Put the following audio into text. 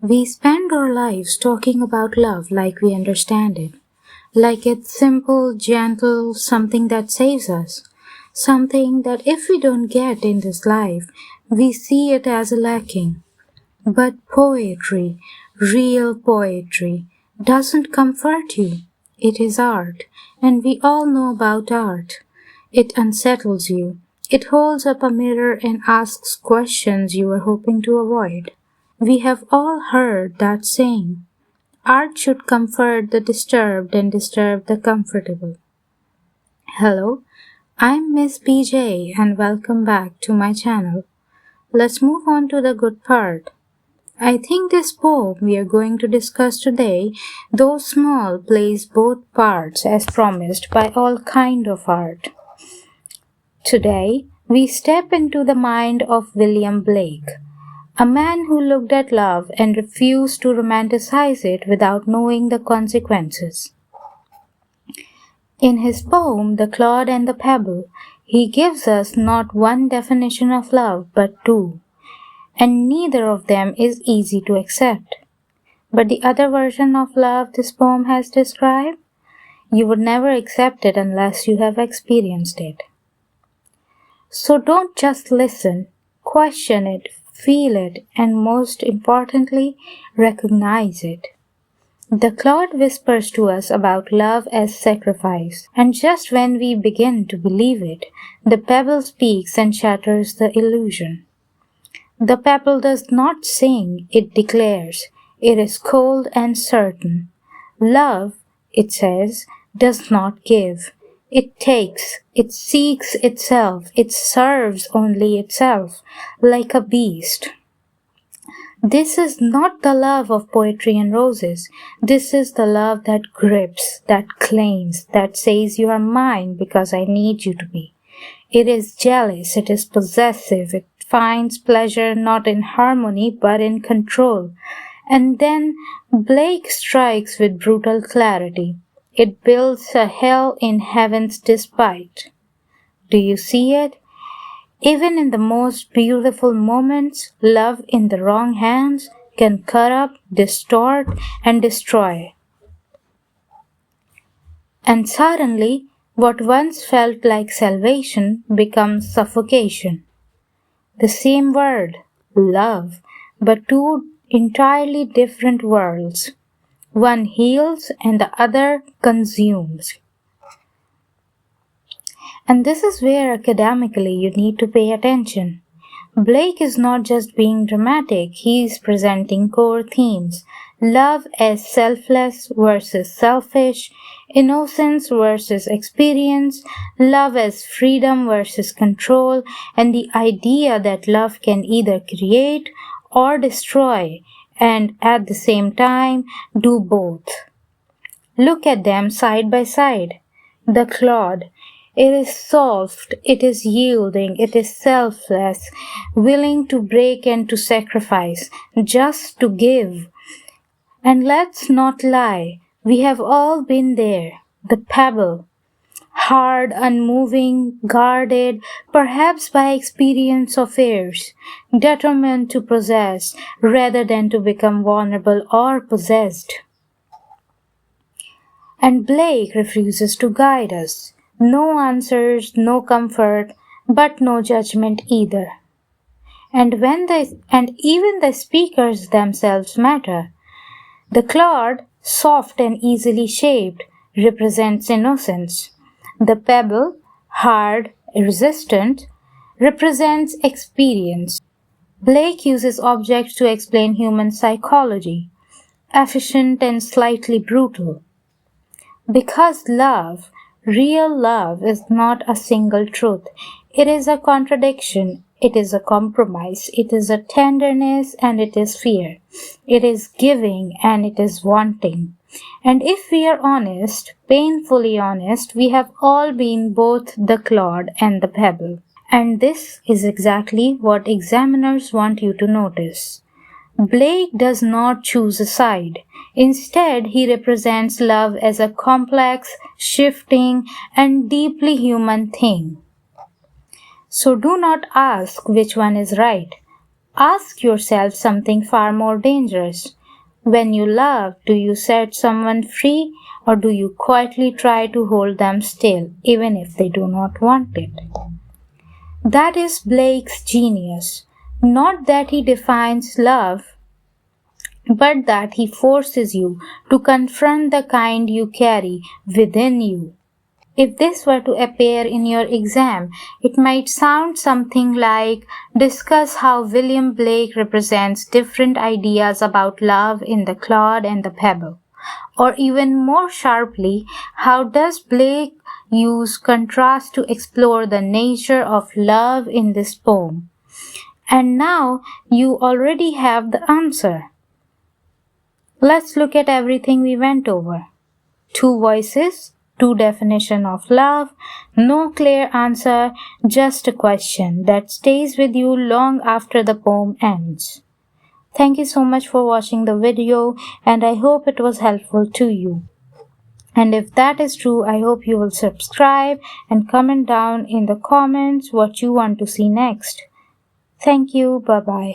We spend our lives talking about love like we understand it, like it's simple, gentle, something that saves us, something that if we don't get in this life, we see it as a lacking. But poetry, real poetry, doesn't comfort you. It is art, and we all know about art. It unsettles you. It holds up a mirror and asks questions you were hoping to avoid. We have all heard that saying. Art should comfort the disturbed and disturb the comfortable. Hello, I'm Miss BJ and welcome back to my channel. Let's move on to the good part. I think this poem we are going to discuss today, though small, plays both parts as promised by all kind of art. Today, we step into the mind of William Blake, a man who looked at love and refused to romanticize it without knowing the consequences. In his poem, The Clod and the Pebble, he gives us not one definition of love but two, and neither of them is easy to accept. But the other version of love this poem has described, you would never accept it unless you have experienced it. So don't just listen, question it, feel it, and most importantly, recognize it. The clod whispers to us about love as sacrifice, and just when we begin to believe it, the pebble speaks and shatters the illusion. The pebble does not sing, it declares. It is cold and certain. Love, it says, does not give. It takes, it seeks itself, it serves only itself, like a beast. This is not the love of poetry and roses. This is the love that grips, that claims, that says you are mine because I need you to be. It is jealous, it is possessive, it finds pleasure not in harmony but in control. And then Blake strikes with brutal clarity. It builds a hell in heaven's despite. Do you see it? Even in the most beautiful moments, love in the wrong hands can corrupt, distort, and destroy. And suddenly, what once felt like salvation becomes suffocation. The same word, love, but two entirely different worlds. One heals and the other consumes. And this is where academically you need to pay attention. Blake is not just being dramatic, he is presenting core themes. Love as selfless versus selfish, innocence versus experience, love as freedom versus control, and the idea that love can either create or destroy, and at the same time do both. Look at them side by side. The clod. It is soft, it is yielding, it is selfless, willing to break and to sacrifice, just to give. And let's not lie, we have all been there. The pebble. Hard, unmoving, guarded, perhaps by experience of years, determined to possess rather than to become vulnerable or possessed. And Blake refuses to guide us. No answers, no comfort, but no judgment either. And even the speakers themselves matter. The clod, soft and easily shaped, represents innocence. The pebble, hard, resistant, represents experience. Blake uses objects to explain human psychology, efficient and slightly brutal. Because love, real love, is not a single truth. It is a contradiction. It is a compromise. It is a tenderness and it is fear. It is giving and it is wanting. And if we are honest, painfully honest, we have all been both the clod and the pebble. And this is exactly what examiners want you to notice. Blake does not choose a side. Instead, he represents love as a complex, shifting, and deeply human thing. So do not ask which one is right. Ask yourself something far more dangerous. When you love, do you set someone free or do you quietly try to hold them still even if they do not want it? That is Blake's genius. Not that he defines love, but that he forces you to confront the kind you carry within you. If this were to appear in your exam, it might sound something like discuss how William Blake represents different ideas about love in the Clod and the Pebble. Or even more sharply, how does Blake use contrast to explore the nature of love in this poem? And now you already have the answer. Let's look at everything we went over. 2 voices, 2 definitions of love, no clear answer, just a question that stays with you long after the poem ends. Thank you so much for watching the video and I hope it was helpful to you. And if that is true, I hope you will subscribe and comment down in the comments what you want to see next. Thank you. Bye-bye.